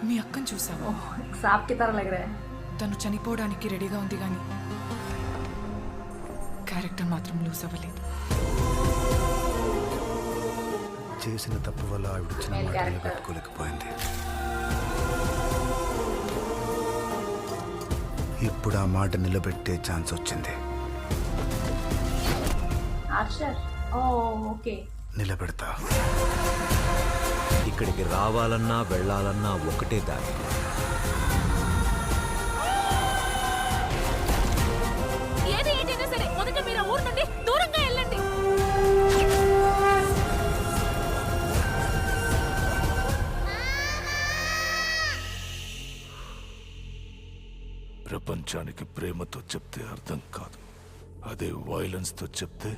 మీ అక్కను చూసావా? सांप की तरह लग रहा है. తను చనిపోవడానికి రెడీగా ఉంది కానీ క్యారెక్టర్ మాత్రం లూజ్ అవ్వలేదు. చేసిన తప్పు వల్ల ఆవిడిచ్చిన మాట నిలబెట్టుకోలేకపోయింది. ఇప్పుడు ఆ మాట నిలబెట్టే ఛాన్స్ వచ్చింది. నిలబెడతా. ఇక్కడికి రావాలన్నా వెళ్ళాలన్నా ఒకటే దారి. ఏది ఏంటైనా సరే మొదట మీరు ఊరు నుండి దూరంగా వెళ్ళండి. ప్రపంచానికి ప్రేమతో చెప్తే అర్థం కాదు, అదే వైలెన్స్తో చెప్తే